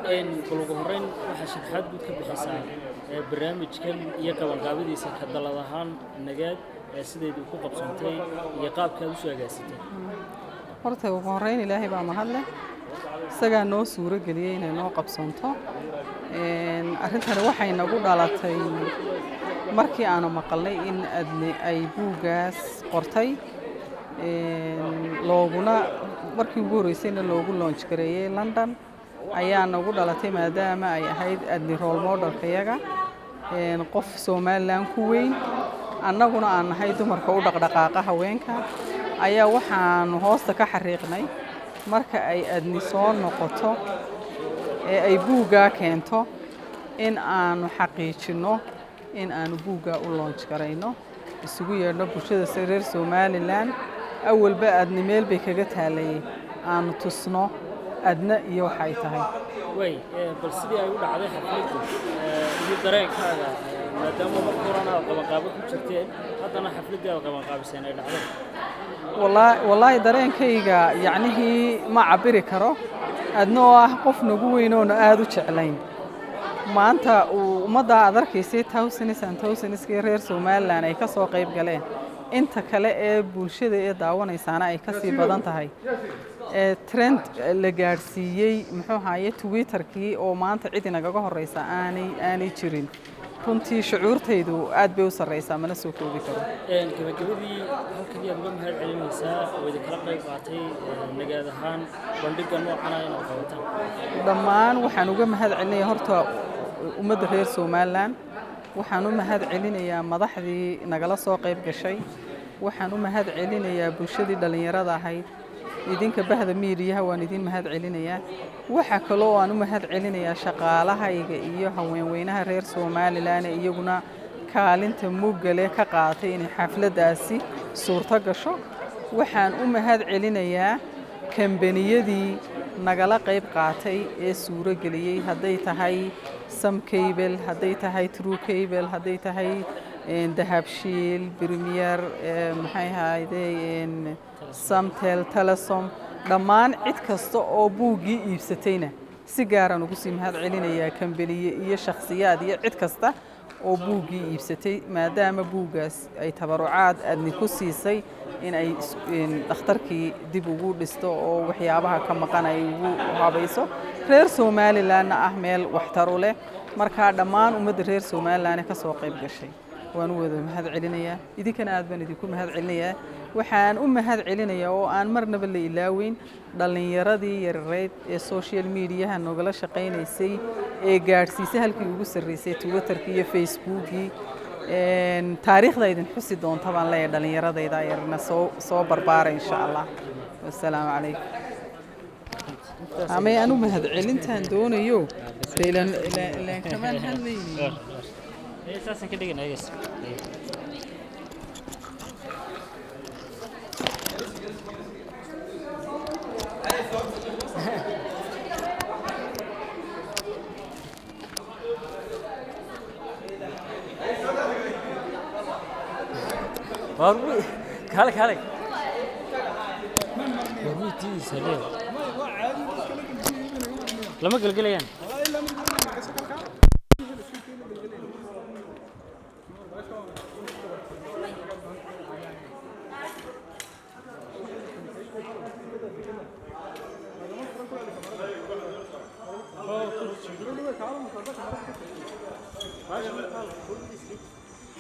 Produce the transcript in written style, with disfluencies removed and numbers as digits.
إن كل جهرين وحشد حد كبحسان برنامج كم يقبل قابضي سكت الله ذهان النجاد سيد الكوكب سنتي يقاب كذا جاسته. horta ugu horeyn ilaahay baa mahad leh isagaa noo suuro geliyay inay noo qabsanto arrintani waxay nagu dhalatay markii aanu maqalnay in adni ay buugaas qortay looguna markii ugu horeysayna loogu launch gareeyay London ayaa nagu dhalatay maadaama ay ahayd adni role model-kayaga qof Soomaaliland ku weyn annaguna aan nahay dumarka u dhaqdhaqaaqa haweenka ayaa waxaan hoosta ka xariiqnay marka ay adni soo noqoto ee ay buuga keento in aanu xaqiijino in aanu buuga u launch gareyno isugu yeedhno bulshada reer Somaliland awalba adni meel bay kaga taalay aanu tusno adna iyo waxay tahay way bal sidii ay u dhacday xafladdu iyo dareenkaaga maadaama markii hore qabanqaabo ku jirteen haddana xafladii ay qabanqaabiseen ay dhacday والله dareenkayga yacnihii ma cabiri karo adna oo ah qof nagu weyn oo aad u jeclayn maanta ummadda aad arkaysay thousands reer Somaliland ay ka soo qayb galeen inta kale ee bulshada ee daawanaysaana ay ka sii badan tahay trend la gaarsiiyay muxuu ahaayay Twitter-kii oo maanta cid inaga horeysa aanay jirin runtii shucuurtaydu aad bay u sareysaa mana soo koobi karo gabagabadii halkan aad uga mahad celinaysaa oo idin kala qayb qaatay nagaad ahaan bandhigga noocan ah inaad qabataan dhammaan waxaan uga mahad celinayaa horta ummadda reer Somaliland waxaan u mahad celinayaa madaxdii nagala soo qayb gashay waxaan u mahad celinayaa bulshadii dhalinyarada ahayd idinka bahda miidiyaha waan idin mahad celinayaa waxa kale oo aan u mahad celinayaa shaqaalahayga iyo haweenweynaha reer Somaliland iyaguna kaalinta mugale ka qaatay in xafladaasi suurto gasho waxaan u mahad celinayaa kambaniyadii nagala qayb qaatay ee suuro geliyay haday tahay Sam Cable haday tahay True Cable haday tahay Dahabshiil Premier maxay ahaydeen Samtel Telesom dhammaan cid kasta oo buugii iibsatayna si gaar ah ugu sii mahad celinayaa kambaniye iyo shakhsiyaad iyo cid kasta oo buugii iibsatay maadaama buugaas ay tabarucaad adni ku siisay in ay dhakhtarkii dib ugu dhisto oo waxyaabaha ka maqan ay ugu habayso reer Somaliland ah meel waxtar u leh marka dhammaan ummadda reer Somaliland ka soo qayb gashay waan u wada mahad celinayaa idinkana aad baan idinku mahad celinayaa waxaan u mahad celinayaa oo aan marnaba la ilaaweyn dhalinyaradii yareed ee social media nogala shaqeynaysay ee gaarsiisay halkii ugu sareysay Twitter-kii iyo Facebook-kii taariikhda idin xusi doonta baan leeyahay dhalinyaradayda yarna soo barbaara insha Allah wassalaamu calaykum ama anu mahad celintaan doonayo ilaan kamaan hadlaynin أساساً كده جينا يس. واروي كالك واروي تي سليم لما قلقل يعني Oh,